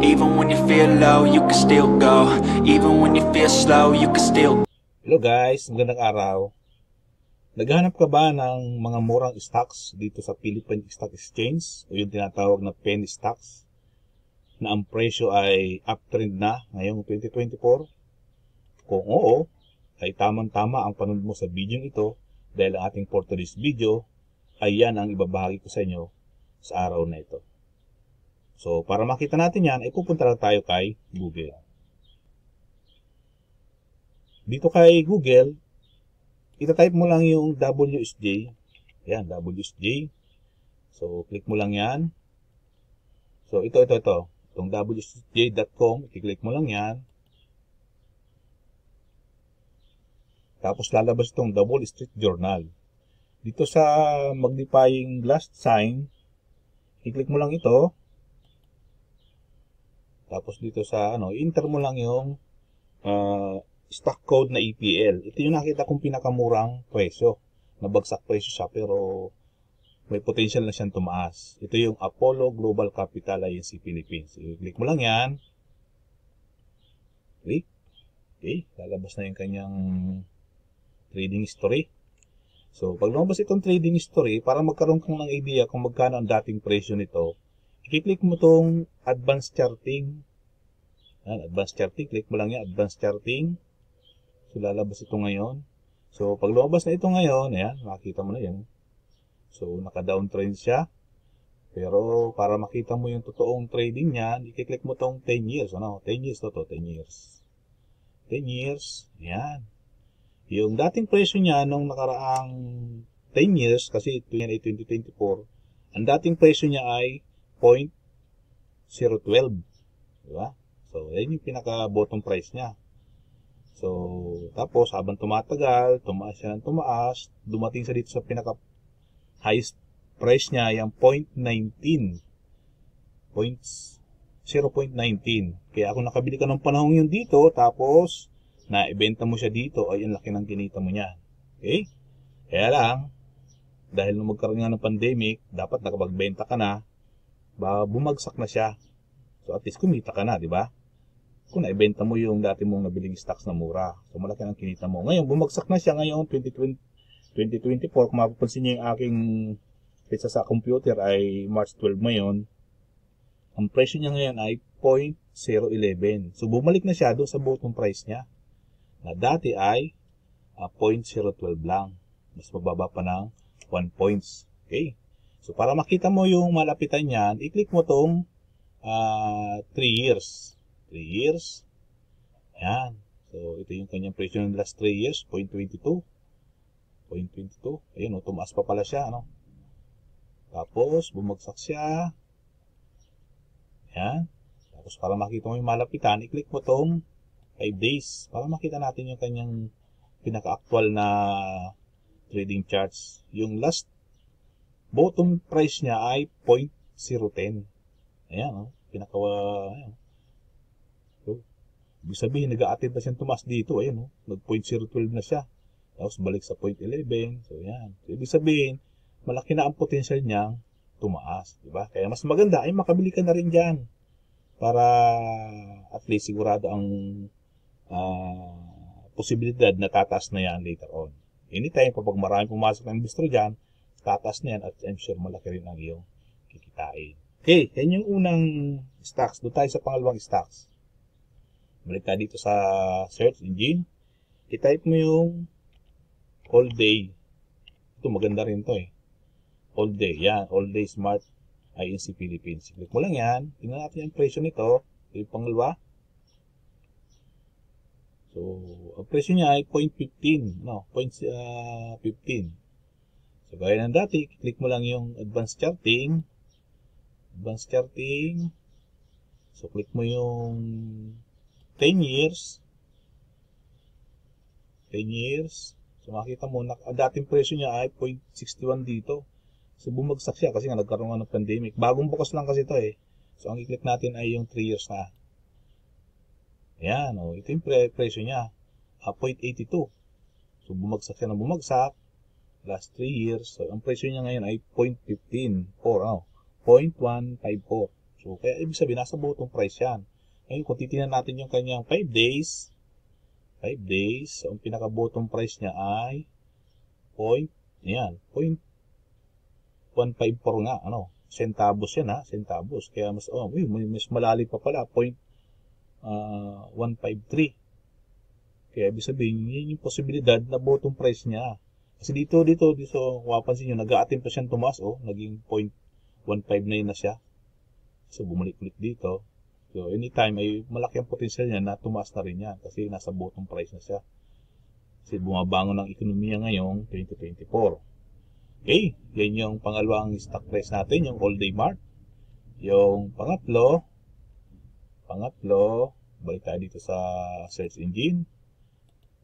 Even when you feel low, you can still go. Even when you feel slow, you can still. Hello guys, magandang araw. Naghahanap ka ba ng mga murang stocks dito sa Philippine Stock Exchange o yung tinatawag na penny stocks na ang presyo ay uptrend na ngayong 2024? Kung oo, ay tamang-tama ang panood mo sa video ito dahil ang ating for today's video ay yan ang ibabahagi ko sa inyo sa araw na ito. So, para makita natin yan, ay pupunta lang tayo kay Google. Dito kay Google, itatype mo lang yung WSJ. Yan, WSJ. So, click mo lang yan. So, ito. Itong WSJ.com, i-click mo lang yan. Tapos lalabas itong The Wall Street Journal. Dito sa magnifying glass sign, i-click mo lang ito. Tapos dito sa enter mo lang yung stock code na EPL. Ito yung nakita kong pinakamurang presyo. Nabagsak presyo siya pero may potential na siyang tumaas. Ito yung Apollo Global Capital Inc. Philippines. I-click mo lang yan. Click. Okay, lalabas na yung kanyang trading history. So, pag lumabas itong trading history, para magkaroon kang ng idea kung magkano ang dating presyo nito, i-click mo itong advanced charting. Advanced charting, click mo lang yan, advanced charting. So, lalabas ito ngayon. So, pag lumabas na ito ngayon, ayan, makikita mo na yan. So, naka-downtrend siya. Pero, para makita mo yung totoong trading niyan, i-click mo itong 10 years. 10 years to 10 years. 10 years, ayan. Yung dating presyo niya nung nakaraang 10 years, kasi ito yan ay 2024, ang dating presyo niya ay 0.012. Diba? So, yan yung pinaka-bottom price niya. So, tapos habang tumatagal, tumaas siya ng tumaas, dumating sa dito sa pinaka-highest price niya, yung 0.19. 0.19. Kaya ako nakabili ka ng panahon yun dito, tapos na-ibenta mo siya dito, ay ang laki ng kinita mo niya. Okay? Kaya lang, dahil nung magkaroon nga ng pandemic, dapat nakapagbenta ka na, bumagsak na siya. So at least kumita ka na, di ba? Kung naibenta mo yung dati mong nabiling stocks na mura, so malaki ng kinita mo. Ngayon, bumagsak na siya ngayon, 2024, kung mapapansin niyo yung aking pesa sa computer ay March 12 ngayon, ang presyo niya ngayon ay 0.011. So bumalik na siya doon sa bottom price niya, na dati ay 0.012 lang. Mas mababa pa ng 1 points. Okay? So, para makita mo yung malapitan niyan, i-click mo tong 3 years. 3 years. Ayan. So, ito yung kanyang presyo ng last 3 years. 0.22. 0.22. Ayan, tumaas pa pala siya. Tapos, bumagsak siya. Ayan. Tapos, para makita mo yung malapitan, i-click mo tong 5 days. Para makita natin yung kanyang pinaka-actual na trading charts. Yung last bottom price niya ay 0.010. Ayan, ayan. So, ibig sabihin, nag-a-attend na siyang tumaas dito. Ayan, nag-0.012 na siya. Tapos, balik sa 0.11. So, ayan. So, ibig sabihin, malaki na ang potential niyang tumaas. Diba? Kaya mas maganda ay makabili ka na rin dyan. Para at least sigurado ang posibilidad na tataas na yan later on. Anytime, kapag maraming pumasok ng investor dyan, tataas na yan at I'm sure malaki rin ang iyong kikitain. Okay, yan yung unang stocks. Doon tayo sa pangalawang stocks. Balik tayo dito sa search engine. I-type mo yung all day. Ito, maganda rin to All day, yan. All day smart INC Philippines. Click mo lang yan. Tingnan natin yung presyo nito. Ito yung pangalawa. So, ang presyo niya ay 0.15. 0.15. So, gaya ng dati, click mo lang yung advanced charting. Advanced charting. So, click mo yung 10 years. 10 years. So, makita mo, ang dating presyo niya ay 0.61 dito. So, bumagsak siya kasi nga nagkaroon ng pandemic. Bagong bukas lang kasi ito So, ang i-click natin ay yung 3 years na. Ayan, ito yung presyo niya. 0.82. So, bumagsak siya ng bumagsak. Last 3 years. So, ang presyo niya ngayon ay 0.15. 0.154. So, kaya ibig sabihin, nasa bottom price yan. Ngayon, kung titingnan natin yung kanyang 5 days, so, ang pinaka-bottom price niya ay yan, 0.154 nga, centavos yan centavos. Kaya mas malalim pa pala, 0.153. Kaya ibig sabihin, yun yung posibilidad na bottom price niya. Kasi dito, mapapansin nyo, nag-a-attempt pa siyang tumaas, naging 0.159 na siya. So, bumalik ulit dito. So, anytime ay malaki ang potensyal niya na tumaas na rin yan kasi nasa bottom price na siya. Kasi bumabangon ng ekonomiya ngayong 2024. Okay, yan yung pangalawang stock price natin, yung all-day mart. Yung pangatlo, balik tayo dito sa search engine.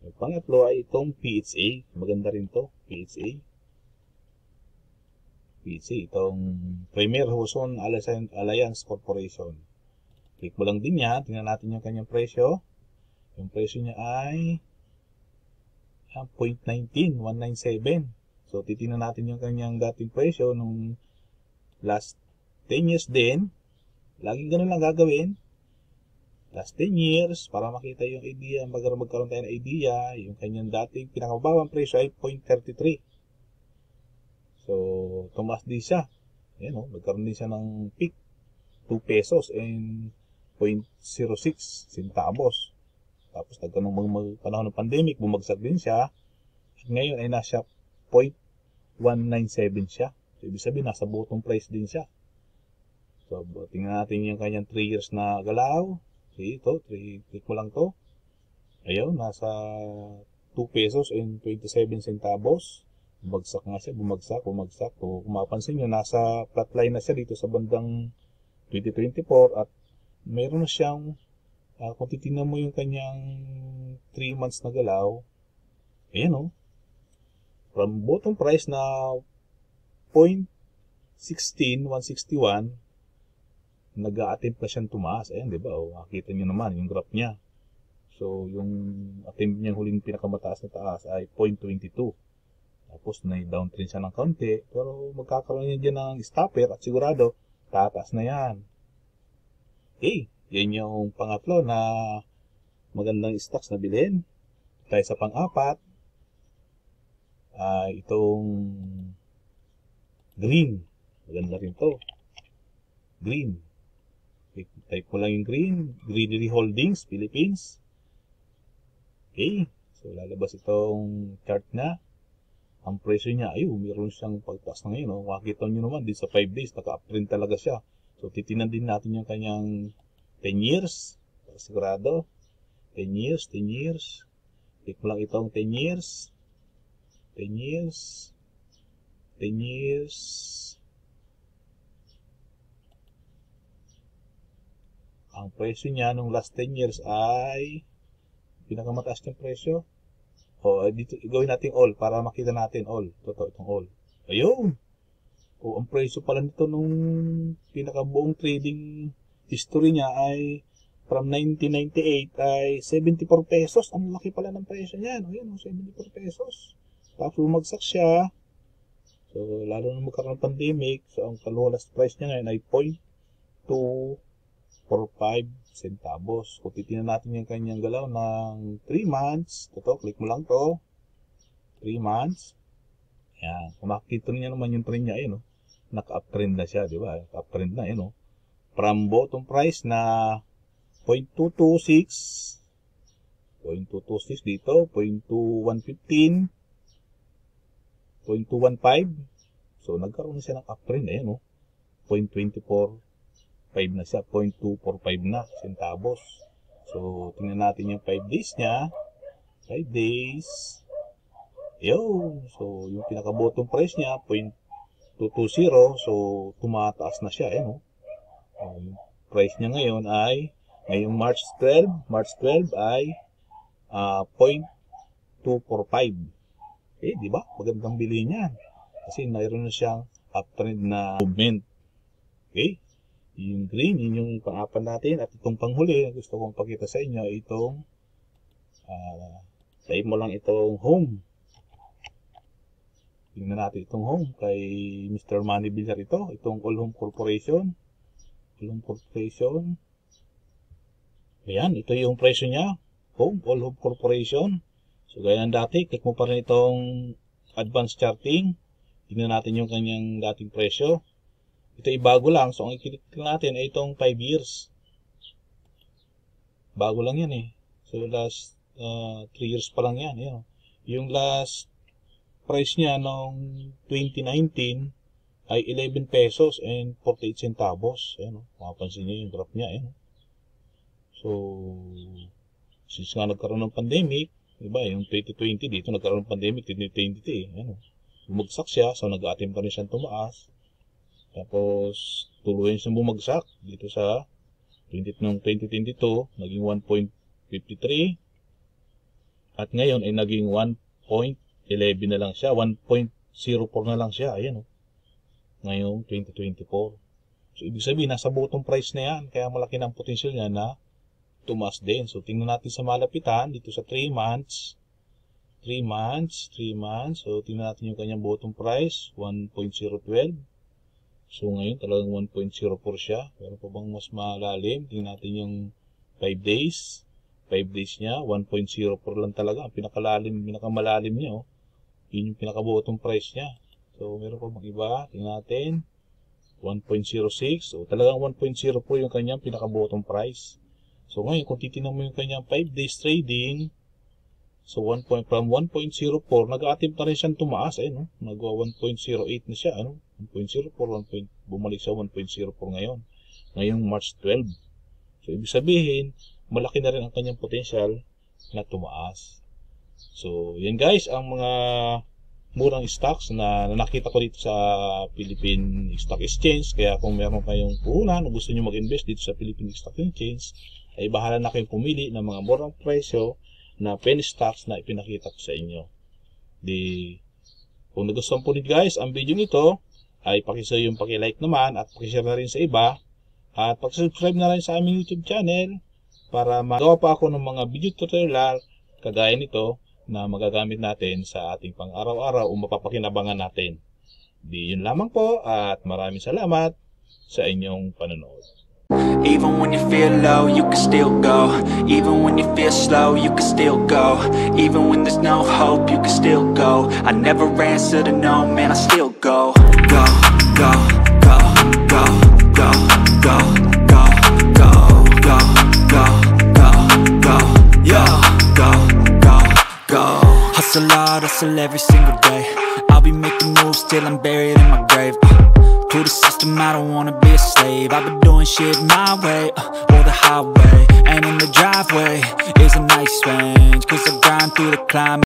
Yung pangatlo ay itong PHA. Maganda rin to, PHA. Itong Premier Horizon Alliance Corporation. Click mo lang din yan. Tingnan natin yung kanyang presyo. Yung presyo niya ay 0.19, 197. So, titingnan natin yung kanyang dating presyo nung last 10 years din. Laging ganun lang gagawin. Last 10 years, para makita yung idea, magkaroon tayo ng idea, yung kanyang dating pinakamababang presyo ay 0.33. So, tumaas din siya. Ayan, magkaroon din siya ng peak, 2 pesos and 0.06 centavos. Tapos, nagkanong panahon ng pandemic, bumagsak din siya. At ngayon ay nasa 0.197 siya. So, ibig sabihin, nasa bottom price din siya. So, tingnan natin yung kanyang 3 years na galaw. Ito, click mo lang to. Ayun, nasa 2 pesos and 27 centavos. Bumagsak nga siya, bumagsak. So, kung mapansin nyo, nasa flatline na siya dito sa bandang 2024 at mayroon na siyang, kung titignan mo yung kanyang 3 months na galaw, ayan from bottom price na 0.16, 161, nag-a-attempt pa siyang tumaas. Ayan, di ba? Makikita nyo naman yung graph niya. So, yung attempt niya huling pinakamataas na taas ay 0.22. Tapos, na-downtrend siya ng kaunti. Pero, magkakaroon niya dyan ng stopper at sigurado, tataas na yan. Okay, yan yung pangatlo na magandang stocks na bilhin. Tayo sa pang-apat, itong green. Maganda rin to. Green. Type mo lang yung Greenery Holdings, Philippines. Okay. So, lalabas itong chart na. Ang presyo niya, mayroon siyang pagtaas na ngayon. Makikita nyo naman, din sa 5 days, naka-uptrend talaga siya. So, titinan din natin yung kanyang 10 years. Para sigurado. 10 years. Click mo lang itong 10 years. 10 years. Ang presyo niya nung last 10 years ay pinakamataas ng presyo. Dito gawin natin all para makita natin all. Itong all. Ayun. Ang presyo pala nito nung pinakabuong trading history niya ay from 1998 ay 74 pesos. Ang laki pala ng presyo niya. Ayun, 74 pesos. Tapos bumagsak siya. So, lalo na magkaroon ng pandemic. So, ang last price niya ngayon ay 0.245 centavos. Kung titignan natin yung kanyang galaw ng 3 months, click mo lang to. 3 months. Yan. Kung makikita niyo naman yung trend niya, naka-uptrend na siya, di ba? Naka-uptrend na, from bottom price na 0.226 dito, 0.2115, 0.215. So, nagkaroon na siya ng uptrend, 0.245 na siya, 0.245 na centavos. So, tingnan natin yung 5 days niya. 5 days. So, yung pinaka-bottom price niya, 0.220. So, tumataas na siya, yung price niya ngayon ay, ngayong March 12 ay 0.245. Di ba? Magandang bilhin niya. Kasi mayroon na siyang uptrend na movement. Okay? Yung green, yun yung pang-apat natin. At itong panghuli, gusto kong pakita sa inyo, itong type mo lang itong home. Tingnan natin itong home kay Mr. Manny Villar ito. Itong All Home Corporation. All Home Corporation. Ayan, ito yung presyo niya. All Home Corporation. So, gaya ng dati, click mo pa rin itong advanced charting. Tingnan natin yung kanyang dating presyo. Ito ay bago lang. So, ang i-click natin ay itong 5 years. Bago lang yan eh. So, last 3 years pa lang yan. Ayan. Yung last price niya noong 2019 ay 11 pesos and 48 centavos. Ayan, mapapansin niyo yung graph niya. Ayan. So, since nga nagkaroon ng pandemic, diba, yung 2020 dito nagkaroon ng pandemic, 2020 ayan, bumagsak siya. So, nag-attempt pa rin siyang tumaas. Tapos, tuluyan siyang bumagsak dito sa 2022, naging 1.53. At ngayon ay naging 1.11 na lang siya. 1.04 na lang siya. Ayan, ngayong 2024. So, ibig sabihin, nasa bottom price na yan. Kaya malaki na ang potential niya na tumaas din. So, tingnan natin sa malapitan. Dito sa 3 months. 3 months. So, tingnan natin yung kanyang bottom price. 1.012. So, ngayon talagang 1.04 siya. Pero pa bang mas malalim? Tingnan natin yung 5 days. 5 days niya, 1.04 lang talaga. Ang pinakamalalim niya. Yun yung pinaka-bottom price niya. So, meron pa mag-iba. Tingnan natin. 1.06. So, talagang 1.04 yung kanyang pinaka-bottom price. So, ngayon, kung titignan mo yung kanyang 5 days trading, so, from 1.04, nag-attempt na rin siyang tumaas. Ayun, nagwa 1.08 na siya. 1.04, bumalik siya 1.04 ngayon. Ngayong March 12. So, ibig sabihin, malaki na rin ang kanyang potential na tumaas. So, yan guys, ang mga murang stocks na nakita ko dito sa Philippine Stock Exchange. Kaya kung meron kayong puhunan o gusto nyo mag-invest dito sa Philippine Stock Exchange, ay bahala na kayong pumili ng mga murang presyo na penny stocks na ipinakita ko sa inyo. Kung nagustuhan po ninyo guys ang video nito, ay yung paki-like naman at paki-share na rin sa iba. At paki-subscribe na rin sa aming YouTube channel para magawa pa ako ng mga video tutorial kagaya nito na magagamit natin sa ating pang-araw-araw o mapapakinabangan natin. Yun lamang po at maraming salamat sa inyong panonood. Even when you feel low, you can still go. Even when you feel slow, you can still go. Even when there's no hope, you can still go. I never answer to no, man, I still go. Go, go, go, go, go, go, go, go, go, go, go, go, yo, go, go, go. Hustle hard, hustle every single day. I'll be making moves till I'm buried in my grave. To the system, I don't wanna be a slave. I've been doing shit my way, or the highway. And in the driveway is a nice range, 'cause I grind through the climb.